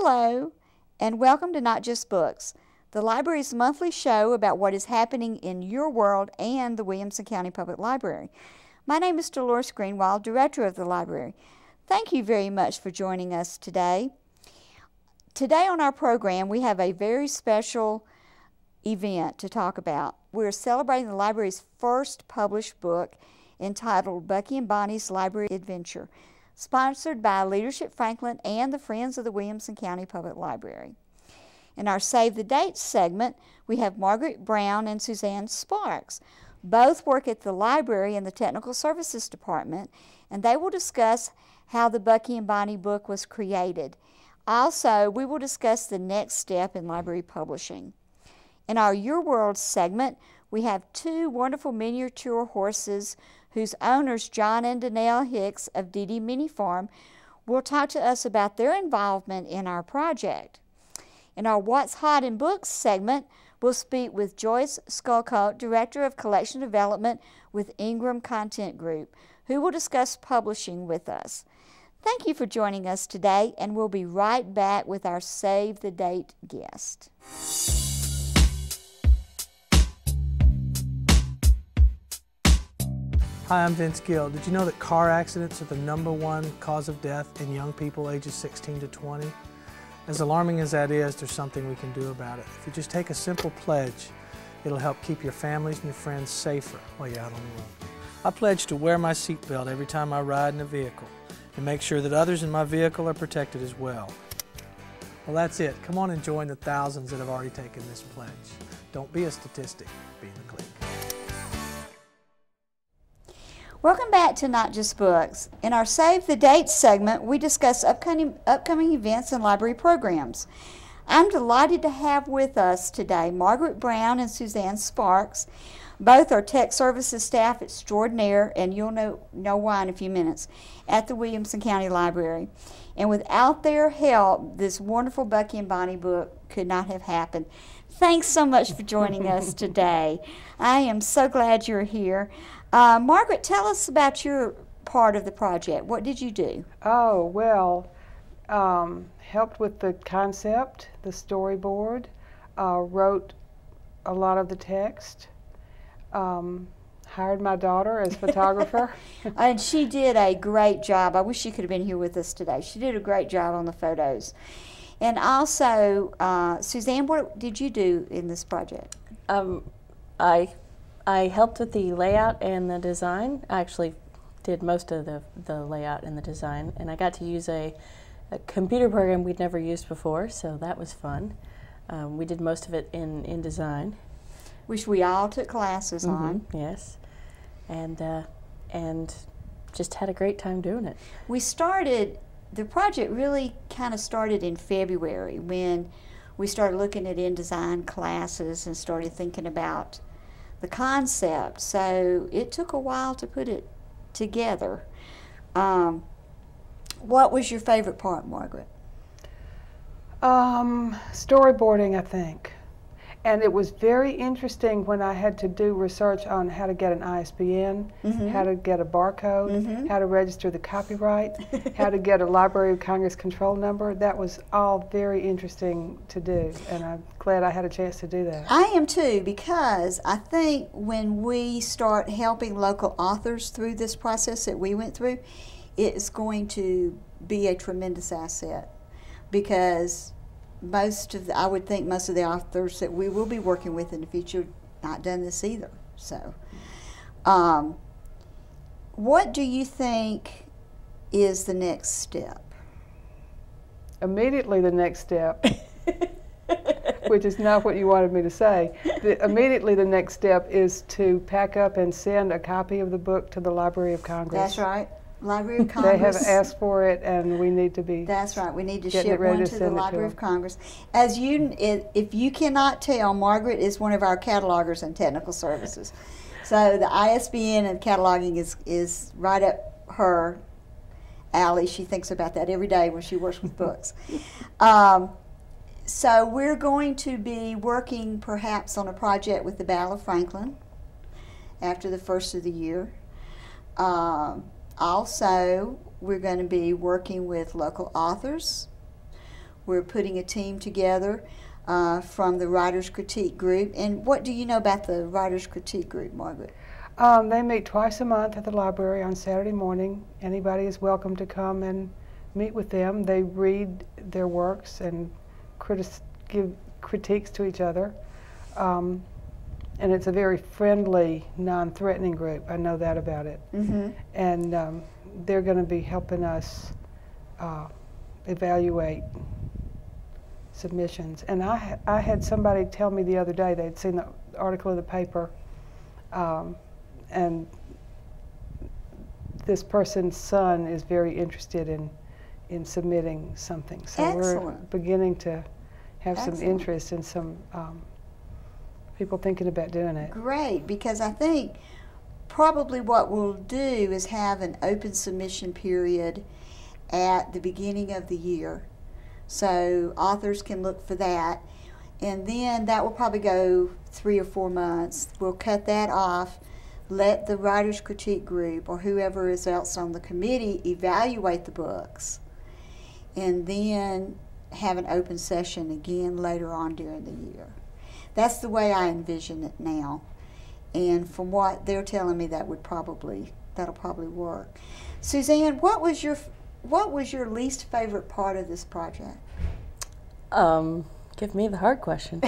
Hello, and welcome to Not Just Books, the library's monthly show about what is happening in your world and the Williamson County Public Library. My name is Dolores Greenwald, Director of the library. Thank you very much for joining us today. Today on our program, we have a very special event to talk about. We're celebrating the library's first published book entitled Bucky and Bonnie's Library Adventure, sponsored by Leadership Franklin and the Friends of the Williamson County Public Library. In our Save the Dates segment, we have Margaret Brown and Suzanne Sparks. Both work at the library in the Technical Services Department, and they will discuss how the Bucky and Bonnie book was created. Also, we will discuss the next step in library publishing. In our Your World segment, we have two wonderful miniature horses whose owners, John and DaNel Hicks of DD Mini Farm, will talk to us about their involvement in our project. In our What's Hot in Books segment, we'll speak with Joyce Skokut, Director of Collection Development with Ingram Content Group, who will discuss publishing with us. Thank you for joining us today, and we'll be right back with our Save the Date guest. Hi, I'm Vince Gill. Did you know that car accidents are the #1 cause of death in young people ages 16 to 20? As alarming as that is, there's something we can do about it. If you just take a simple pledge, it'll help keep your families and your friends safer while you're out on the road. I pledge to wear my seatbelt every time I ride in a vehicle and make sure that others in my vehicle are protected as well. Well, that's it. Come on and join the thousands that have already taken this pledge. Don't be a statistic, be the clique. Welcome back to Not Just Books. In our Save the Dates segment, we discuss upcoming events and library programs. I'm delighted to have with us today Margaret Brown and Suzanne Sparks. Both are tech services staff extraordinaire, and you'll know why in a few minutes, at the Williamson County Library. And without their help, this wonderful Bucky and Bonnie book could not have happened. Thanks so much for joining us today. I am so glad you're here. Margaret, tell us about your part of the project. What did you do? Oh, well, helped with the concept, the storyboard, wrote a lot of the text, hired my daughter as photographer. And she did a great job. I wish she could have been here with us today. She did a great job on the photos. And also, Suzanne, what did you do in this project? I helped with the layout and the design. I actually did most of the layout and the design, and I got to use a computer program we'd never used before, so that was fun. We did most of it in design. Which we all took classes on. Yes, and just had a great time doing it. The project really kind of started in February when we started looking at InDesign classes and started thinking about the concept. So it took a while to put it together. What was your favorite part, Margaret? Storyboarding, I think. And it was very interesting when I had to do research on how to get an ISBN, how to get a barcode, how to register the copyright, how to get a Library of Congress control number. That was all very interesting to do, and I'm glad I had a chance to do that. I am too, because I think when we start helping local authors through this process that we went through, it's going to be a tremendous asset, because I would think most of the authors that we will be working with in the future have not done this either. So, what do you think is the next step? Immediately the next step, which is not what you wanted me to say. Immediately the next step is to pack up and send a copy of the book to the Library of Congress. That's right. Library of Congress. They have asked for it, and we need to be. That's right. We need to ship one to the Library of Congress. If you cannot tell, Margaret is one of our catalogers in technical services. So the ISBN and cataloging is right up her alley. She thinks about that every day when she works with books. So we're going to be working perhaps on a project with the Battle of Franklin after the first of the year. Also, we're going to be working with local authors. We're putting a team together from the Writers' Critique Group. And what do you know about the Writers' Critique Group, Margaret? They meet twice a month at the library on Saturday morning. Anybody is welcome to come and meet with them. They read their works and give critiques to each other. And it's a very friendly, non-threatening group. I know that about it. Mm-hmm. And they're going to be helping us evaluate submissions. And I had somebody tell me the other day they'd seen the article in the paper, and this person's son is very interested in submitting something. So Excellent. We're beginning to have Excellent. some interest in some people thinking about doing it. Great, because I think probably what we'll do is have an open submission period at the beginning of the year. So authors can look for that. And then that will probably go 3 or 4 months. We'll cut that off, let the Writers' Critique Group or whoever is else on the committee evaluate the books, and then have an open session again later on during the year. That's the way I envision it now. And from what they're telling me, that'll probably work. Suzanne, what was your least favorite part of this project? Give me the hard question.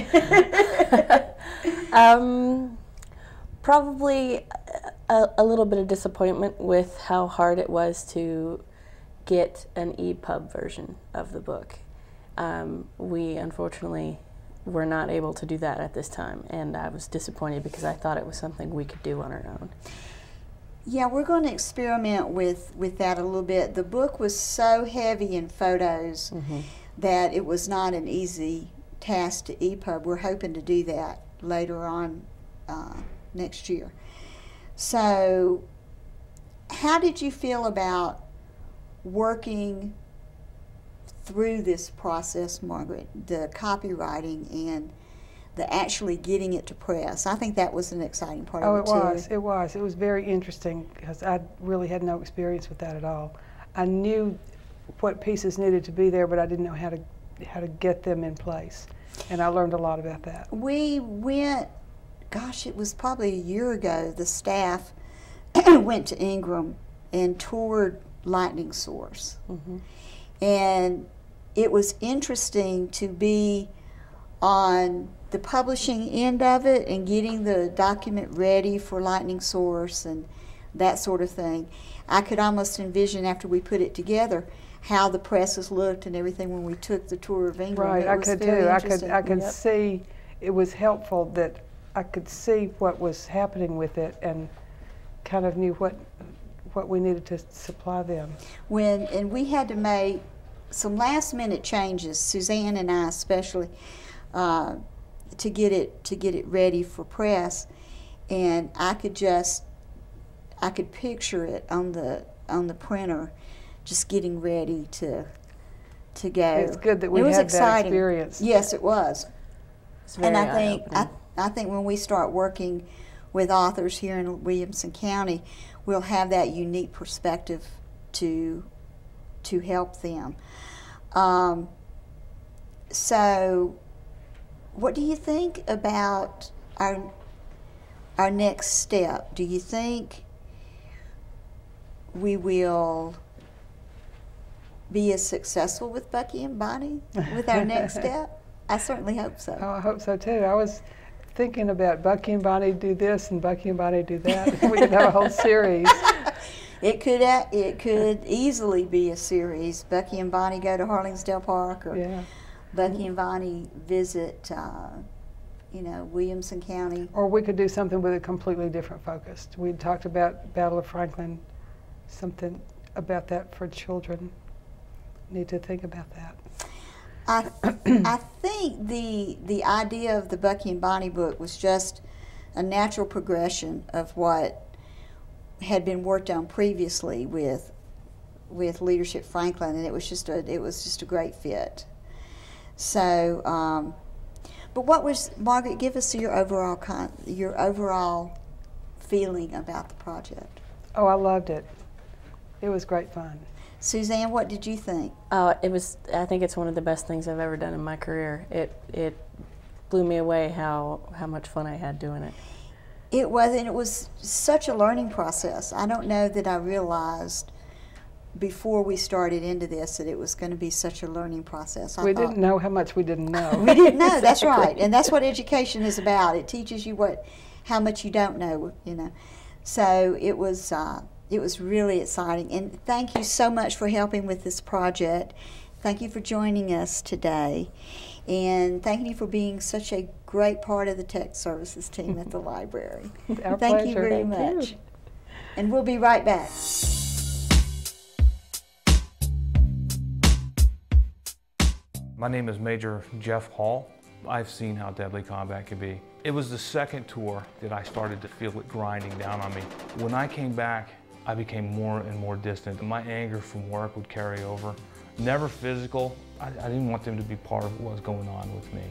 Probably a little bit of disappointment with how hard it was to get an EPUB version of the book. We unfortunately were not able to do that at this time, and I was disappointed because I thought it was something we could do on our own. Yeah, we're going to experiment with that a little bit. The book was so heavy in photos that it was not an easy task to EPUB. We're hoping to do that later on next year. So how did you feel about working through this process, Margaret, the copywriting and the actually getting it to press? I think that was an exciting part of it, too. It was. It was very interesting because I really had no experience with that at all. I knew what pieces needed to be there, but I didn't know how to get them in place. And I learned a lot about that. We went, gosh, it was probably a year ago, the staff went to Ingram and toured Lightning Source. And it was interesting to be on the publishing end of it and getting the document ready for Lightning Source and that sort of thing. I could almost envision after we put it together how the presses looked and everything when we took the tour of Ingram. Right, I could too. I could Yep. see it was helpful that I could see what was happening with it and kind of knew what we needed to supply them. And we had to make some last minute changes, Suzanne and I especially, to get it ready for press, and I could picture it on the printer, just getting ready to go. It's good that we had that experience. Yes, it was. It's very And eye-opening. I think when we start working with authors here in Williamson County, we'll have that unique perspective to help them. So what do you think about our next step? Do you think we will be as successful with Bucky and Bonnie with our next step? I certainly hope so. Oh, I hope so too. I was thinking about Bucky and Bonnie do this and Bucky and Bonnie do that. We could have a whole series. It could easily be a series. Bucky and Bonnie go to Harlingsdale Park, or Yeah. Bucky and Bonnie visit, Williamson County. Or we could do something with a completely different focus. We talked about Battle of Franklin, something about that for children. Need to think about that. I think the idea of the Bucky and Bonnie book was just a natural progression of what had been worked on previously with Leadership Franklin, and it was just a great fit. So, but what was, Margaret? Give us your overall feeling about the project. Oh, I loved it. It was great fun. Suzanne, what did you think? I think it's one of the best things I've ever done in my career. It blew me away how much fun I had doing it. It was, and it was such a learning process. I don't know that I realized before we started into this that it was going to be such a learning process. We didn't know how much we didn't know. We didn't know, that's right. And that's what education is about. It teaches you how much you don't know, you know. So it was really exciting. And thank you so much for helping with this project. Thank you for joining us today. And thank you for being such a great part of the tech services team at the library. Our Thank pleasure. you very Thank much. you. And we'll be right back. My name is Major Jeff Hall. I've seen how deadly combat can be. It was the second tour that I started to feel it grinding down on me. When I came back, I became more and more distant. My anger from work would carry over. Never physical. I didn't want them to be part of what was going on with me.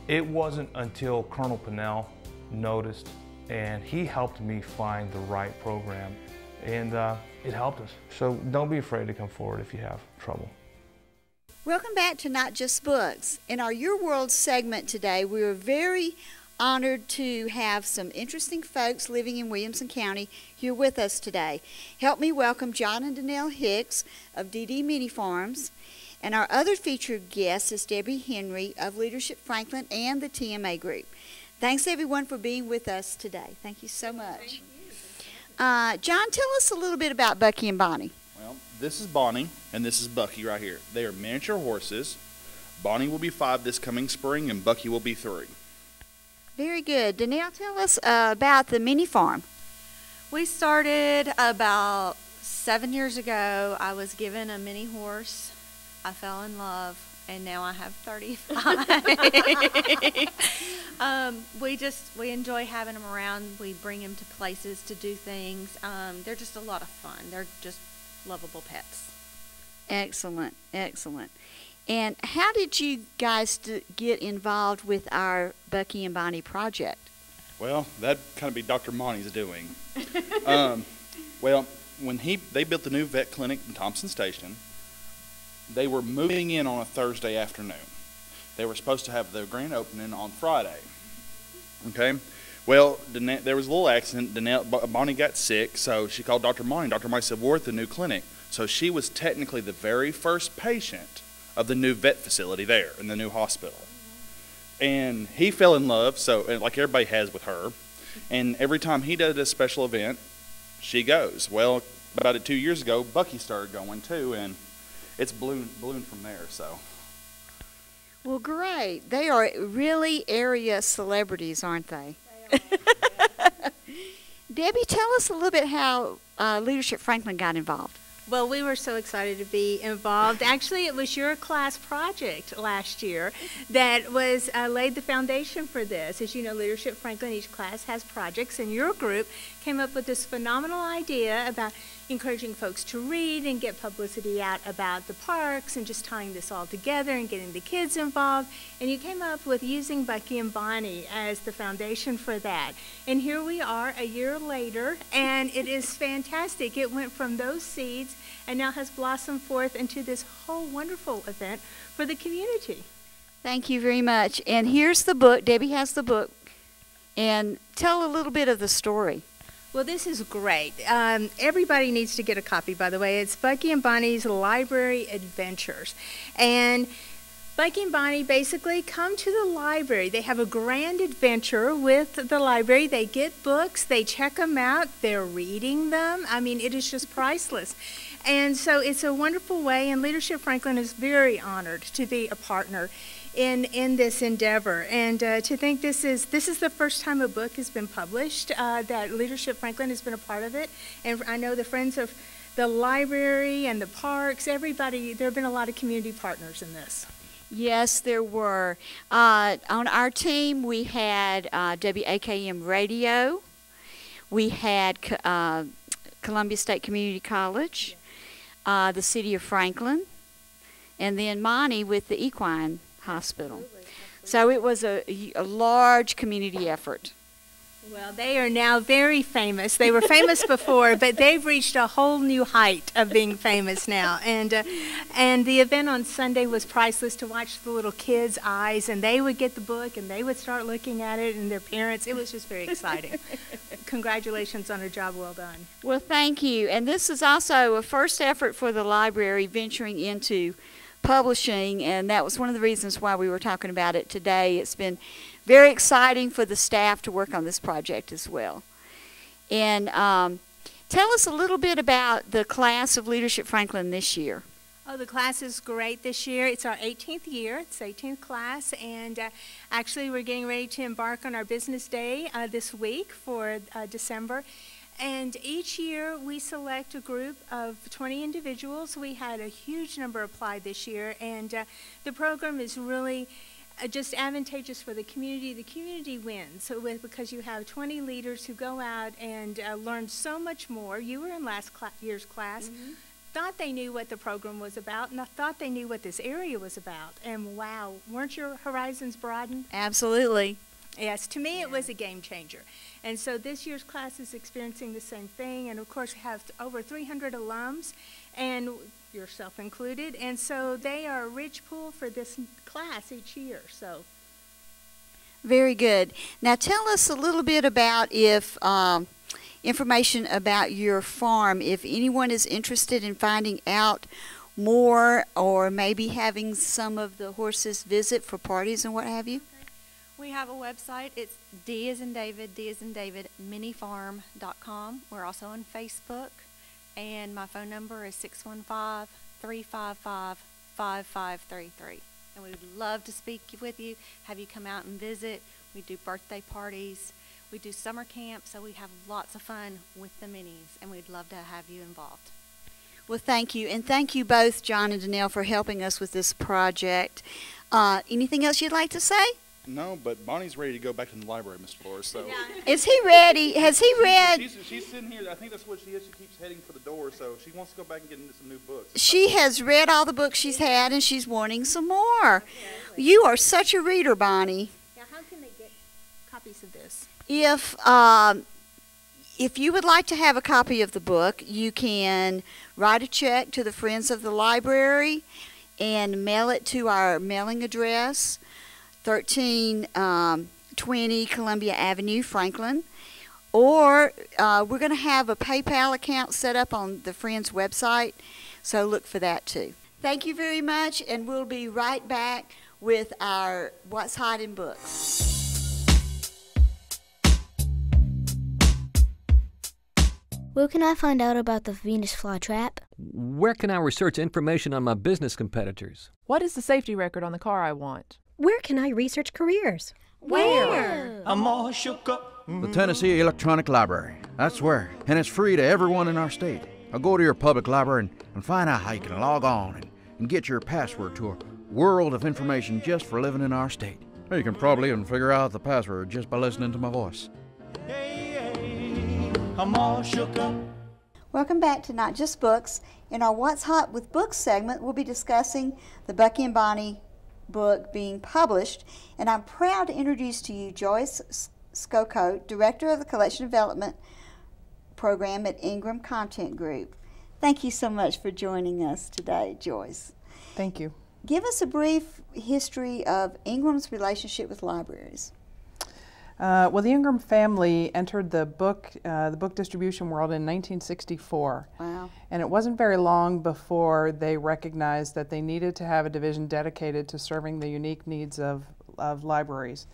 It wasn't until Colonel Pinnell noticed, and he helped me find the right program, and it helped us. So don't be afraid to come forward if you have trouble. Welcome back to Not Just Books. In our Your World segment today, we are very honored to have some interesting folks living in Williamson County here with us today. Help me welcome John and DaNel Hicks of DD Mini Farms, and our other featured guest is Debbie Henry of Leadership Franklin and the TMA Group. Thanks everyone for being with us today. Thank you so much. John, tell us a little bit about Bucky and Bonnie. Well, this is Bonnie and this is Bucky right here. They are miniature horses. Bonnie will be 5 this coming spring and Bucky will be 3. Very good. DaNel, tell us about the mini farm. We started about 7 years ago. I was given a mini horse. I fell in love, and now I have 35. We enjoy having them around. We bring them to places to do things. They're just a lot of fun. They're just lovable pets. Excellent, excellent. And how did you guys get involved with our Bucky and Bonnie project? Well, that'd kind of be Dr. Monty's doing. Well, when they built the new vet clinic in Thompson Station, they were moving in on a Thursday afternoon. They were supposed to have the grand opening on Friday. Okay? Well, there was a little accident. Bonnie got sick, so she called Dr. Monty. Dr. Monty said, we're at the new clinic. So she was technically the very first patient of the new vet facility there in the new hospital. And he fell in love, like everybody has with her. And every time he does a special event, she goes. Well, about 2 years ago, Bucky started going too, and it's ballooned from there. So. Well, great. They are really area celebrities, aren't they? Debbie, tell us a little bit how Leadership Franklin got involved. Well, we were so excited to be involved. Actually, it was your class project last year that was laid the foundation for this. As you know, Leadership Franklin, each class has projects, and your group came up with this phenomenal idea about encouraging folks to read and get publicity out about the parks and just tying this all together and getting the kids involved. And you came up with using Bucky and Bonnie as the foundation for that. And here we are a year later, and it is fantastic. It went from those seeds and now has blossomed forth into this whole wonderful event for the community. Thank you very much. And here's the book. Debbie has the book. And tell a little bit of the story. Well, this is great. Everybody needs to get a copy, by the way. It's Bucky and Bonnie's Library Adventures. And Bucky and Bonnie basically come to the library. They have a grand adventure with the library. They get books. They check them out. They're reading them. I mean, it is just priceless. And so it's a wonderful way, and Leadership Franklin is very honored to be a partner in this endeavor, and to think this is the first time a book has been published, that Leadership Franklin has been a part of it. And I know the friends of the library and the parks, everybody, there have been a lot of community partners in this. Yes, there were. On our team, we had WAKM Radio, we had Columbia State Community College, the City of Franklin, and then Monty with the Equine Hospital. So it was a large community effort. Well, they are now very famous. They were famous before, but they've reached a whole new height of being famous now. And the event on Sunday was priceless to watch the little kids' eyes, and they would get the book, and they would start looking at it, and their parents. It was just very exciting. Congratulations on a job well done. Well, thank you. And this is also a first effort for the library venturing into publishing, and that was one of the reasons why we were talking about it today. It's been very exciting for the staff to work on this project as well. And tell us a little bit about the class of Leadership Franklin this year. Oh, the class is great this year. It's our 18th year. It's the 18th class, and actually we're getting ready to embark on our business day this week for December. And each year we select a group of 20 individuals. We had a huge number apply this year, and the program is really just advantageous for the community. The community wins because you have 20 leaders who go out and learn so much more. You were in last year's class. Thought they knew what the program was about, and I thought they knew what this area was about. And wow, weren't your horizons broadened? Absolutely. Yes, to me it was a game changer. And so this year's class is experiencing the same thing, and of course we have over 300 alums, and yourself included, and so they are a rich pool for this class each year. So very good. Now tell us a little bit about if information about your farm, if anyone is interested in finding out more or maybe having some of the horses visit for parties and what have you. We have a website. It's D as in David, minifarm.com. We're also on Facebook, and my phone number is 615-355-5533. And we would love to speak with you, have you come out and visit. We do birthday parties. We do summer camp, so we have lots of fun with the minis, and we'd love to have you involved. Well, thank you. And thank you both, John and DaNel, for helping us with this project. Anything else you'd like to say? No, but Bonnie's ready to go back to the library, Miss Dolores. So is he ready? Has he read? She's sitting here. I think that's what she is. She keeps heading for the door, so she wants to go back and get into some new books. She has read all the books she's had, and she's wanting some more. You are such a reader, Bonnie. Now, how can they get copies of this? If you would like to have a copy of the book, you can write a check to the Friends of the Library and mail it to our mailing address, 1320 Columbia Avenue, Franklin. Or we're going to have a PayPal account set up on the Friends website, so look for that too. Thank you very much, and we'll be right back with our What's Hot in Books. Where can I find out about the Venus flytrap? Where can I research information on my business competitors? What is the safety record on the car I want? Where can I research careers? Where? I'm all shook up. The Tennessee Electronic Library. That's where. And it's free to everyone in our state. Now go to your public library and find out how you can log on and get your password to a world of information just for living in our state. You can probably even figure out the password just by listening to my voice. I'm all shook up. Welcome back to Not Just Books. In our What's Hot with Books segment, we'll be discussing the Bucky and Bonnie book being published, and I'm proud to introduce to you Joyce Skokut, Director of the Collection Development Program at Ingram Content Group. Thank you so much for joining us today, Joyce. Thank you. Give us a brief history of Ingram's relationship with libraries. Well, the Ingram family entered the book distribution world in 1964. Wow. And it wasn't very long before they recognized that they needed to have a division dedicated to serving the unique needs of libraries.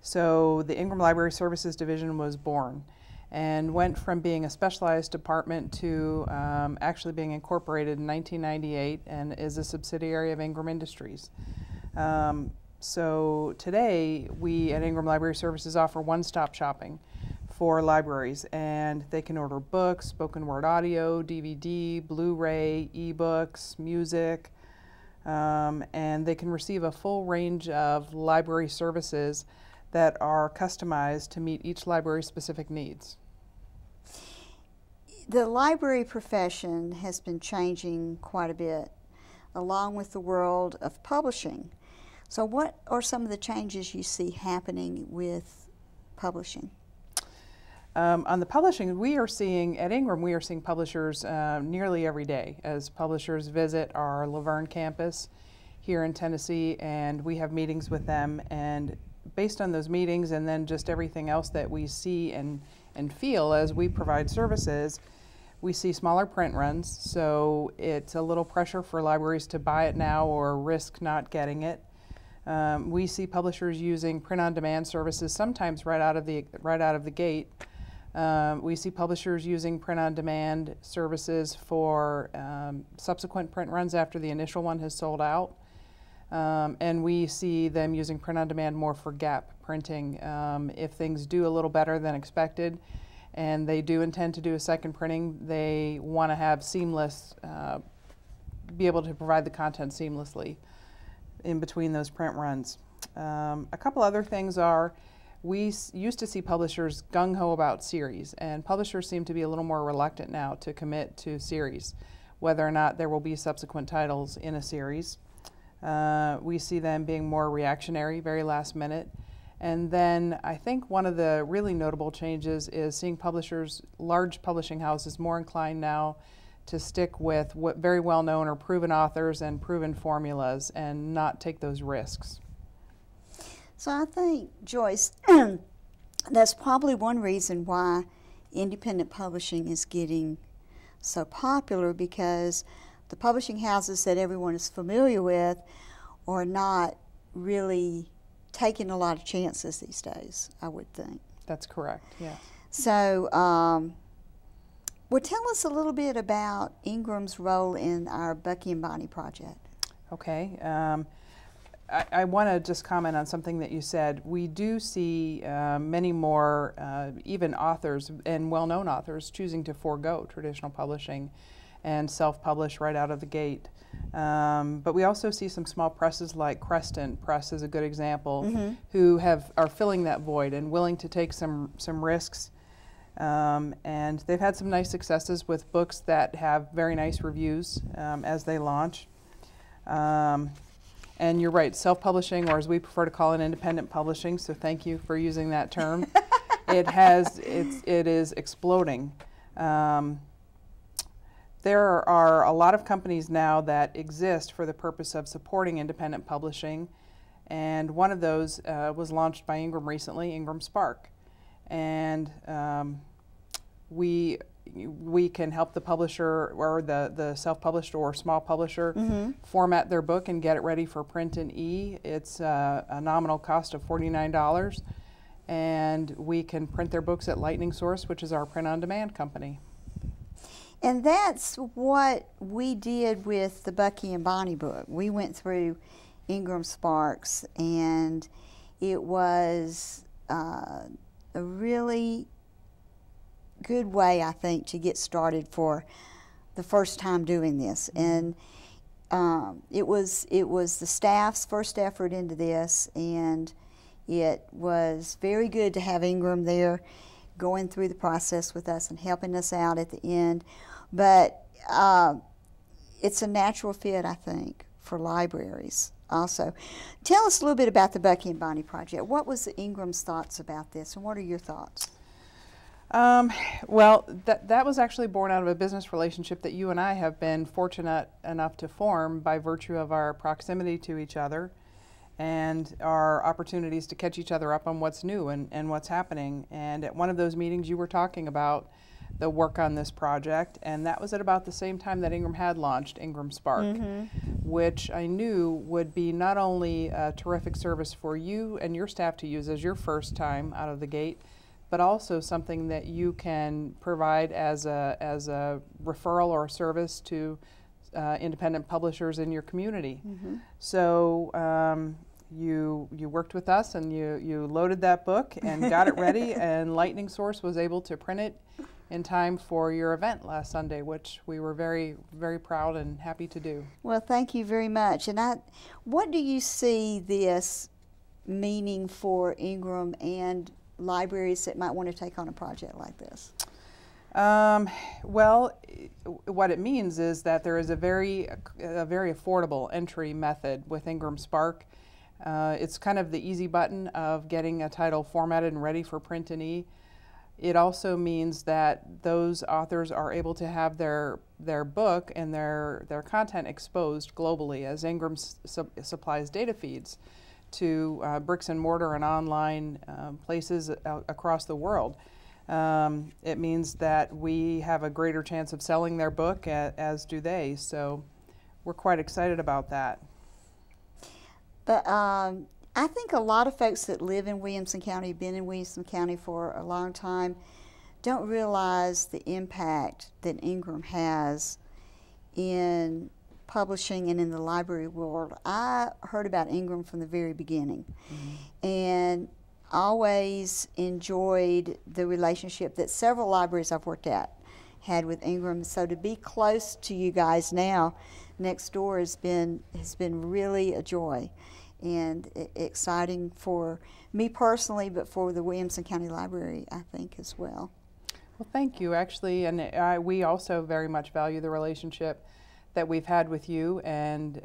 So the Ingram Library Services Division was born and went from being a specialized department to actually being incorporated in 1998 and is a subsidiary of Ingram Industries. So today, we at Ingram Library Services offer one-stop shopping for libraries, and they can order books, spoken word audio, DVD, Blu-ray, e-books, music, and they can receive a full range of library services that are customized to meet each library's specific needs. The library profession has been changing quite a bit, along with the world of publishing. So what are some of the changes you see happening with publishing? On the publishing, we are seeing, at Ingram, we are seeing publishers nearly every day as publishers visit our Laverne campus here in Tennessee, and we have meetings with them. And based on those meetings and then just everything else that we see and feel as we provide services, we see smaller print runs, so it's a little pressure for libraries to buy it now or risk not getting it. We see publishers using print-on-demand services sometimes right out of the gate. We see publishers using print-on-demand services for subsequent print runs after the initial one has sold out. And we see them using print-on-demand more for gap printing. If things do a little better than expected and they do intend to do a second printing, they want to have seamless, be able to provide the content seamlessly in between those print runs. A couple other things are, we used to see publishers gung-ho about series, and publishers seem to be a little more reluctant now to commit to series, whether or not there will be subsequent titles in a series. We see them being more reactionary, very last minute. And then I think one of the really notable changes is seeing publishers, large publishing houses, more inclined now to stick with what very well-known or proven authors and proven formulas and not take those risks. So I think, Joyce, that's probably one reason why independent publishing is getting so popular, because the publishing houses that everyone is familiar with are not really taking a lot of chances these days, I would think. That's correct, yeah. So, well, tell us a little bit about Ingram's role in our Bucky and Bonnie project. Okay. I want to just comment on something that you said. We do see many more, even authors and well-known authors, choosing to forego traditional publishing and self-publish right out of the gate. But we also see some small presses like Creston Press is a good example, who are filling that void and willing to take some risks. And they've had some nice successes with books that have very nice reviews as they launch. And you're right, self-publishing, or as we prefer to call it, independent publishing, so thank you for using that term. It is exploding. There are a lot of companies now that exist for the purpose of supporting independent publishing, and one of those was launched by Ingram recently, Ingram Spark. And we can help the publisher or the self-published or small publisher format their book and get it ready for print and It's a nominal cost of $49, and we can print their books at Lightning Source, which is our print-on-demand company. And that's what we did with the Bucky and Bonnie book. We went through Ingram Sparks, and it was a really good way, I think, to get started for the first time doing this. And it was the staff's first effort into this, and it was very good to have Ingram there going through the process with us and helping us out at the end. But it's a natural fit, I think, for libraries also. Tell us a little bit about the Bucky and Bonnie project. What was Ingram's thoughts about this, and what are your thoughts? Well, that was actually born out of a business relationship that you and I have been fortunate enough to form by virtue of our proximity to each other and our opportunities to catch each other up on what's new and what's happening. And at one of those meetings you were talking about the work on this project, and that was at about the same time that Ingram had launched Ingram Spark, which I knew would be not only a terrific service for you and your staff to use as your first time out of the gate, but also something that you can provide as a referral or a service to independent publishers in your community. So you worked with us, and you loaded that book and got it ready, and Lightning Source was able to print it in time for your event last Sunday, which we were very, very proud and happy to do. Well, thank you very much. And what do you see this meaning for Ingram and libraries that might want to take on a project like this? Well, what it means is that there is a very affordable entry method with Ingram Spark. It's kind of the easy button of getting a title formatted and ready for print and it also means that those authors are able to have their book and their content exposed globally, as Ingram supplies data feeds to bricks and mortar and online places across the world. It means that we have a greater chance of selling their book, as do they. So we're quite excited about that. But I think a lot of folks that live in Williamson County, been in Williamson County for a long time, don't realize the impact that Ingram has in publishing and in the library world. I heard about Ingram from the very beginning, and always enjoyed the relationship that several libraries I've worked at had with Ingram. So to be close to you guys now, next door, has been really a joy and exciting for me personally, but for the Williamson County Library, I think, as well. Well, thank you, actually, and we also very much value the relationship that we've had with you and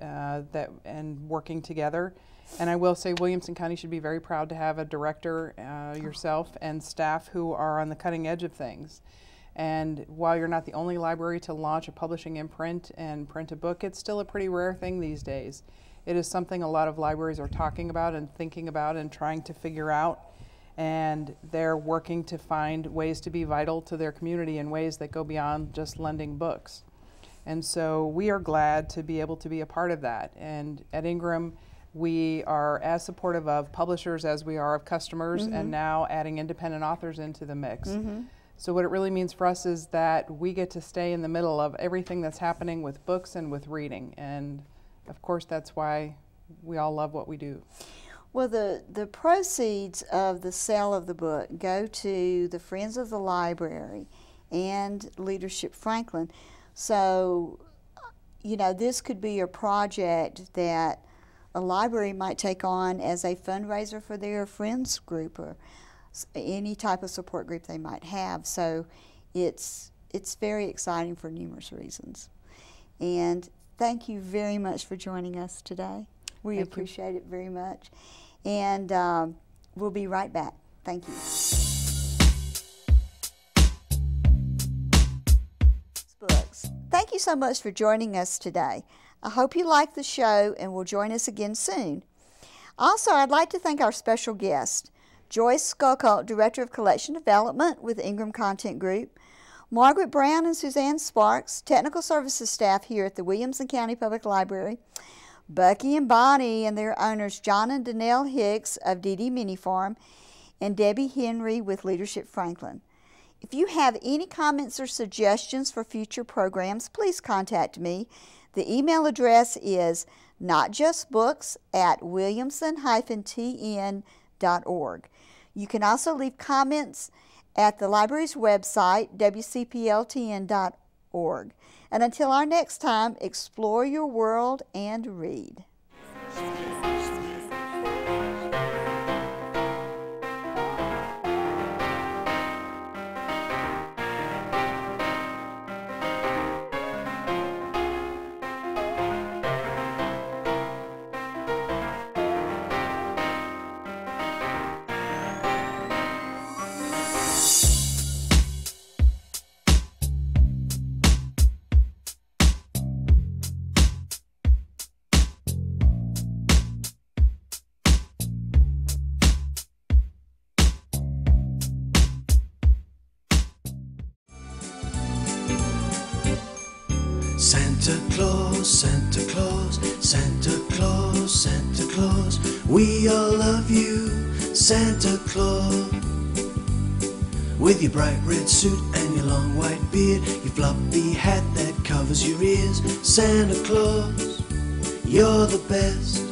working together. And I will say Williamson County should be very proud to have a director, yourself, and staff who are on the cutting edge of things. And while you're not the only library to launch a publishing imprint and print a book, it's still a pretty rare thing these days. It is something a lot of libraries are talking about and thinking about and trying to figure out. And they're working to find ways to be vital to their community in ways that go beyond just lending books. And so we are glad to be able to be a part of that. And at Ingram, we are as supportive of publishers as we are of customers, and now adding independent authors into the mix. So what it really means for us is that we get to stay in the middle of everything that's happening with books and with reading. And of course, that's why we all love what we do. Well, the proceeds of the sale of the book go to the Friends of the Library and Leadership Franklin. So, you know, this could be a project that a library might take on as a fundraiser for their friends group or any type of support group they might have. So it's very exciting for numerous reasons. And thank you very much for joining us today. We appreciate it very much. And we'll be right back. Thank you. Books. Thank you so much for joining us today. I hope you liked the show and will join us again soon. Also, I'd like to thank our special guest, Joyce Skokut, Director of Collection Development with Ingram Content Group, Margaret Brown and Suzanne Sparks, Technical Services staff here at the Williamson County Public Library, Bucky and Bonnie and their owners, John and DaNel Hicks of DD Mini Farm, and Debbie Henry with Leadership Franklin. If you have any comments or suggestions for future programs, please contact me. The email address is notjustbooks@williamson-tn.org. You can also leave comments at the library's website, wcpltn.org. And until our next time, explore your world and read. Santa Claus, Santa Claus, Santa Claus, Santa Claus, we all love you, Santa Claus. With your bright red suit and your long white beard, your floppy hat that covers your ears, Santa Claus, you're the best.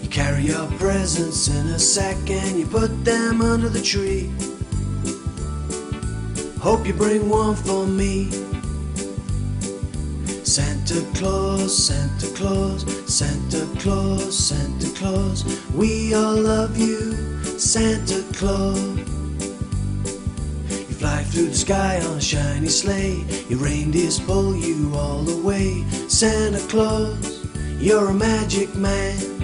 You carry your presents in a sack and you put them under the tree. Hope you bring one for me. Santa Claus, Santa Claus, Santa Claus, Santa Claus, we all love you, Santa Claus. You fly through the sky on a shiny sleigh, your reindeers pull you all the way. Santa Claus, you're a magic man.